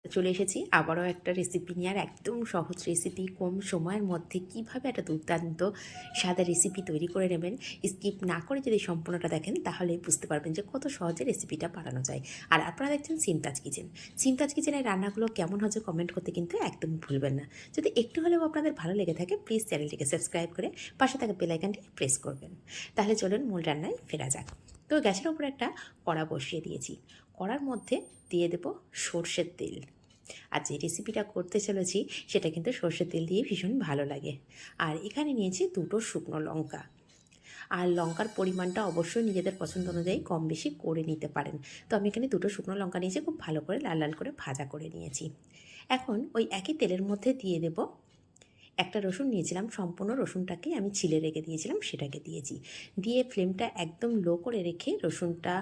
চলে এসেছি আবারও একটা রেসিপি নিয়ে। আর একদম সহজ রেসিপি, কম সময়ের মধ্যে কিভাবে একটা দুর্দান্ত সাদা রেসিপি তৈরি করে নেবেন। স্কিপ না করে যদি সম্পূর্ণটা দেখেন তাহলে বুঝতে পারবেন যে কত সহজে রেসিপিটা বানানো যায়। আর আপনারা দেখছেন সিমতাজ কিচেন। সিমতাজ কিচেনের রান্নাগুলো কেমন হচ্ছে কমেন্ট করতে কিন্তু একদমই ভুলবেন না। যদি একটু হলেও আপনাদের ভালো লেগে থাকে প্লিজ চ্যানেলটিকে সাবস্ক্রাইব করে পাশে থাকা বেল আইকনটি প্রেস করবেন। তাহলে চলুন মূল রান্নায় ফেরা যাক। তো গ্যাসের ওপর একটা কড়া বসিয়ে দিয়েছি। কড়ার মধ্যে দিয়ে দেব সর্ষের তেল। আর যে রেসিপিটা করতে চলেছি সেটা কিন্তু সর্ষের তেল দিয়ে ভীষণ ভালো লাগে। আর এখানে নিয়েছি দুটো শুকনো লঙ্কা। আর লঙ্কার পরিমাণটা অবশ্যই নিজেদের পছন্দ অনুযায়ী কম বেশি করে নিতে পারেন। তো আমি এখানে দুটো শুকনো লঙ্কা নিয়েছি, খুব ভালো করে লাল লাল করে ভাজা করে নিয়েছি। এখন ওই একই তেলের মধ্যে দিয়ে দেব একটা রসুন নিয়েছিলাম, সম্পূর্ণ রসুনটাকে আমি ছিলে রেখে দিয়েছিলাম, সেটাকে দিয়েছি। দিয়ে ফ্লেমটা একদম লো করে রেখে রসুনটা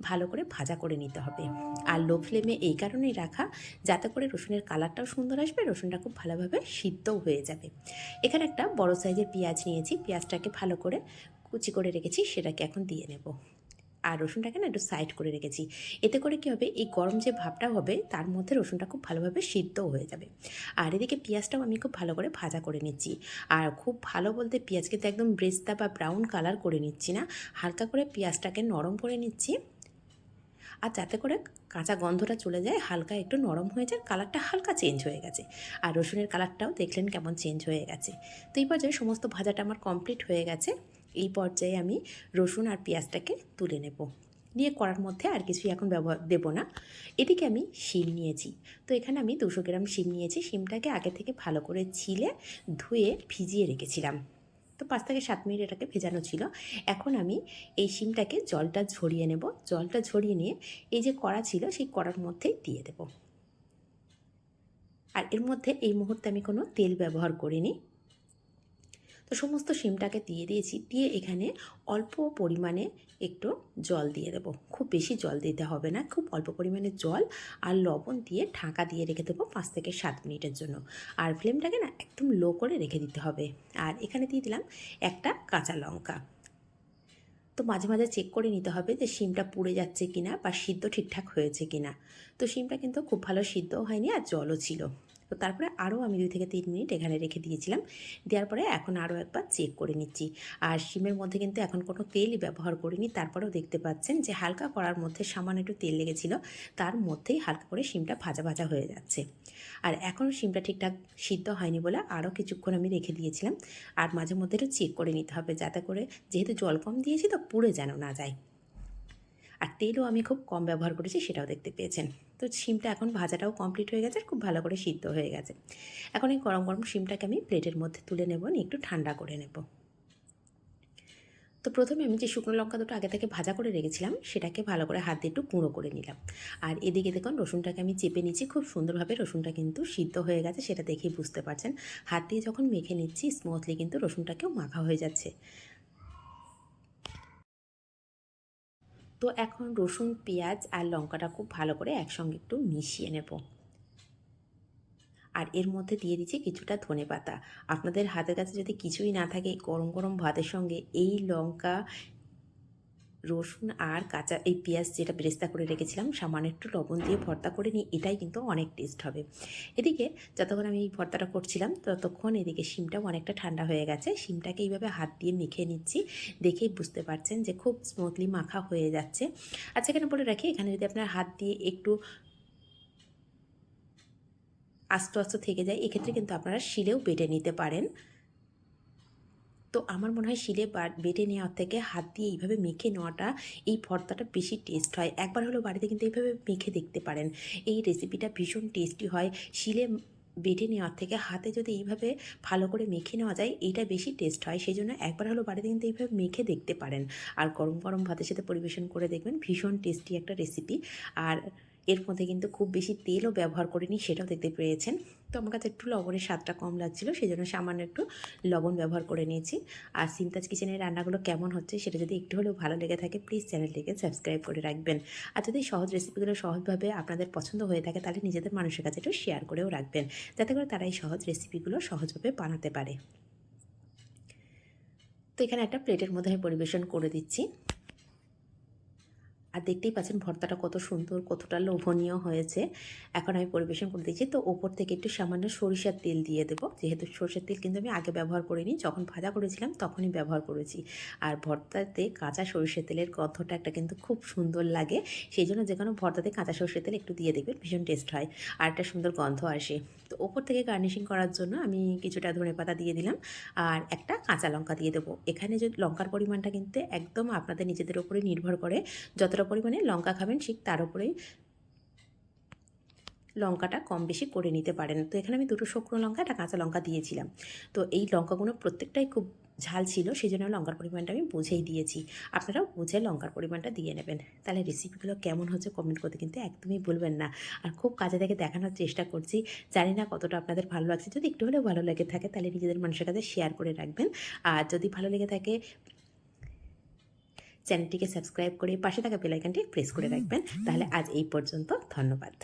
ভালো করে ভাজা করে নিতে হবে। আর লো ফ্লেমে এই কারণেই রাখা যাতে করে রসুনের কালারটাও সুন্দর আসবে, রসুনটা খুব ভালোভাবে সিদ্ধও হয়ে যাবে। এখানে একটা বড় সাইজের পেঁয়াজ নিয়েছি, পেঁয়াজটাকে ভালো করে কুচি করে রেখেছি, সেটাকে এখন দিয়ে নেব। আর রসুনটাকে না একটু সাইড করে রেখেছি। এতে করে কী হবে, এই গরম যে ভাবটা হবে তার মধ্যে রসুনটা খুব ভালোভাবে সিদ্ধও হয়ে যাবে। আর এদিকে পেঁয়াজটাও আমি খুব ভালো করে ভাজা করে নিচ্ছি। আর খুব ভালো বলতে পেঁয়াজ কিন্তু একদম ব্রেস্তা বা ব্রাউন কালার করে নিচ্ছি না, হালকা করে পেঁয়াজটাকে নরম করে নিচ্ছি। আর যাতে করে কাঁচা গন্ধটা চলে যায়, হালকা একটু নরম হয়ে যায়, কালারটা হালকা চেঞ্জ হয়ে গেছে। আর রসুনের কালারটাও দেখলেন কেমন চেঞ্জ হয়ে গেছে। তো এই পর্যায়ে সমস্ত ভাজাটা আমার কমপ্লিট হয়ে গেছে। এই পর্যায়ে আমি রসুন আর পেঁয়াজটাকে তুলে নেব। নিয়ে কড়ার মধ্যে আর কিছুই এখন ব্যবহার দেবো না। এদিকে আমি শিম নিয়েছি। তো এখানে আমি 200 গ্রাম শিম নিয়েছি। শিমটাকে আগে থেকে ভালো করে ছিলে ধুয়ে ভিজিয়ে রেখেছিলাম। তো 5 থেকে 7 মিনিট এটাকে ভেজানো ছিল। এখন আমি এই শিমটাকে জলটা ঝরিয়ে নেব। জলটা ঝরিয়ে নিয়ে এই যে কড়া ছিল সেই কড়ার মধ্যেই দিয়ে দেব। আর এর মধ্যে এই মুহূর্তে আমি কোনো তেল ব্যবহার করিনি। তো সমস্ত শিমটাকে দিয়ে দিয়েছি। দিয়ে এখানে অল্প পরিমাণে একটু জল দিয়ে দেবো। খুব বেশি জল দিতে হবে না, খুব অল্প পরিমাণে জল আর লবণ দিয়ে ঢাকা দিয়ে রেখে দেবো 5 থেকে 7 মিনিটের জন্য। আর ফ্লেমটাকে না একদম লো করে রেখে দিতে হবে। আর এখানে দিয়ে দিলাম একটা কাঁচা লঙ্কা। তো মাঝে মাঝে চেক করে নিতে হবে যে শিমটা পুড়ে যাচ্ছে কিনা বা সিদ্ধ ঠিকঠাক হয়েছে কিনা। তো শিমটা কিন্তু খুব ভালো সিদ্ধও হয়নি আর জলও ছিল। তো তারপরে আরও আমি 2 থেকে 3 মিনিট এখানে রেখে দিয়েছিলাম। দেওয়ার পরে এখন আরও একবার চেক করে নিচ্ছি। আর শিমের মধ্যে কিন্তু এখন কোনো তেলই ব্যবহার করিনি। তারপরেও দেখতে পাচ্ছেন যে হালকা কড়ার মধ্যে সামান্য একটু তেল লেগেছিল, তার মধ্যেই হালকা করে শিমটা ভাজা ভাজা হয়ে যাচ্ছে। আর এখনও শিমটা ঠিকঠাক সিদ্ধ হয়নি বলে আরও কিছুক্ষণ আমি রেখে দিয়েছিলাম। আর মাঝে মধ্যে একটু চেক করে নিতে হবে যাতে করে, যেহেতু জল কম দিয়েছি তো পুড়ে যেন না যায়। আর তেলও আমি খুব কম ব্যবহার করেছি, সেটাও দেখতে পেয়েছেন। তো শিমটা এখন ভাজাটাও কমপ্লিট হয়ে গেছে আর খুব ভালো করে সিদ্ধ হয়ে গেছে। এখন এই গরম গরম শিমটাকে আমি প্লেটের মধ্যে তুলে নেব, নিয়ে একটু ঠান্ডা করে নেব। তো প্রথমে আমি যে শুকনো লঙ্কা দুটো আগে থেকে ভাজা করে রেখেছিলাম সেটাকে ভালো করে হাত দিয়ে একটু গুঁড়ো করে নিলাম। আর এদিকে দেখুন রসুনটাকে আমি চেপে নিচ্ছি, খুব সুন্দরভাবে রসুনটা কিন্তু সিদ্ধ হয়ে গেছে, সেটা দেখেই বুঝতে পারছেন। হাত দিয়ে যখন মেখে নিচ্ছি স্মুথলি কিন্তু রসুনটাকেও মাখা হয়ে যাচ্ছে। তো এখন রসুন, পেঁয়াজ আর লঙ্কাটা খুব ভালো করে একসঙ্গে একটু মিশিয়ে নেব। আর এর মধ্যে দিয়ে দিচ্ছি কিছুটা ধনেপাতা। আপনাদের হাতের কাছে যদি কিছুই না থাকে, গরম গরম ভাতের সঙ্গে এই লঙ্কা, রসুন আর কাঁচা এই পেঁয়াজ যেটা বেরেস্তা করে রেখেছিলাম সামান্য একটু লবণ দিয়ে ভর্তা করে নিই, এটাই কিন্তু অনেক টেস্ট হবে। এদিকে যতক্ষণ আমি এই ভর্তাটা করছিলাম ততক্ষণ এদিকে শিমটাও অনেকটা ঠান্ডা হয়ে গেছে। শিমটাকে এইভাবে হাত দিয়ে মেখে নিচ্ছি, দেখেই বুঝতে পারছেন যে খুব স্মুথলি মাখা হয়ে যাচ্ছে। আচ্ছা, এখানে বলে রাখি, এখানে যদি আপনার হাত দিয়ে একটু আস্ত আস্ত থেকে যায় এক্ষেত্রে কিন্তু আপনারা শিলেও বেটে নিতে পারেন। তো আমার মনে হয় শিলে বেটে নেওয়ার থেকে হাত দিয়ে এইভাবে মেখে নেওয়াটা, এই ভর্তাটা বেশি টেস্ট হয়। একবার হলেও বাড়িতে কিন্তু এইভাবে মেখে দেখতে পারেন, এই রেসিপিটা ভীষণ টেস্টি হয়। শিলে বেটে নেওয়ার থেকে হাতে যদি এইভাবে ভালো করে মেখে নেওয়া যায় এইটা বেশি টেস্ট হয়। সেই জন্য একবার হলেও বাড়িতে কিন্তু এইভাবে মেখে দেখতে পারেন। আর গরম গরম ভাতের সাথে পরিবেশন করে দেখবেন, ভীষণ টেস্টি একটা রেসিপি। আর এর মধ্যে কিন্তু খুব বেশি তেলও ব্যবহার করিনি, সেটাও দেখতে পেয়েছেন। তো আমার কাছে একটু লবণের স্বাদটা কম লাগছিলো, সেই জন্য সামান্য একটু লবণ ব্যবহার করে নিয়েছি। আর সিমতাজ কিচেনের রান্নাগুলো কেমন হচ্ছে সেটা যদি একটু হলেও ভালো লেগে থাকে প্লিজ চ্যানেলটিকে সাবস্ক্রাইব করে রাখবেন। আর যদি সহজ রেসিপিগুলো সহজভাবে আপনাদের পছন্দ হয়ে থাকে তাহলে নিজেদের মানুষের কাছে একটু শেয়ার করেও রাখবেন, যাতে করে তারা এই সহজ রেসিপিগুলো সহজভাবে বানাতে পারে। তো এখানে একটা প্লেটের মধ্যে আমি পরিবেশন করে দিচ্ছি। আর দেখতেই পাচ্ছেন ভর্তাটা কত সুন্দর, কতটা লোভনীয় হয়েছে। এখন আমি পরিবেশন করে দিচ্ছি। তো ওপর থেকে একটু সামান্য সরিষার তেল দিয়ে দেবো। যেহেতু সরষের তেল কিন্তু আমি আগে ব্যবহার করিনি, যখন ভাজা করেছিলাম তখনই ব্যবহার করেছি। আর ভর্তাতে কাঁচা সরিষার তেলের গন্ধটা একটা কিন্তু খুব সুন্দর লাগে। সেই জন্য যেকোনো ভর্তাতে কাঁচা সরষের তেল একটু দিয়ে দেখবেন, ভীষণ টেস্ট হয় আর একটা সুন্দর গন্ধ আসে। তো ওপর থেকে গার্নিশিং করার জন্য আমি কিছুটা ধনেপাতা দিয়ে দিলাম আর একটা কাঁচা লঙ্কা দিয়ে দেবো। এখানে যে লঙ্কার পরিমাণটা কিন্তু একদম আপনাদের নিজেদের উপরে নির্ভর করে। যতটা পরিমাণে লঙ্কা খাবেন ঠিক তার উপরেই লঙ্কাটা কম বেশি করে নিতে পারেন। তো এখানে আমি দুটো শুকনো লঙ্কা, একটা কাঁচা লঙ্কা দিয়েছিলাম। তো এই লঙ্কাগুলো প্রত্যেকটাই খুব ঝাল ছিল, সেই জন্য লঙ্কার পরিমাণটা আমি বুঝেই দিয়েছি। আপনারাও বুঝে লঙ্কার পরিমাণটা দিয়ে নেবেন। তাহলে রেসিপিগুলো কেমন হচ্ছে কমেন্ট করতে কিন্তু একদমই ভুলবেন না। আর খুব কাজে থেকে দেখানোর চেষ্টা করছি, জানি না কতটা আপনাদের ভালো লাগছে। যদি একটু হলেও ভালো লেগে থাকে তাহলে নিজেদের মানুষের কাছে শেয়ার করে রাখবেন। আর যদি ভালো লেগে থাকে চ্যানেলটিকে সাবস্ক্রাইব করে পাশে থাকা বেল আইকনটি প্রেস করে রাখবেন। তাহলে আজ এই পর্যন্ত, ধন্যবাদ।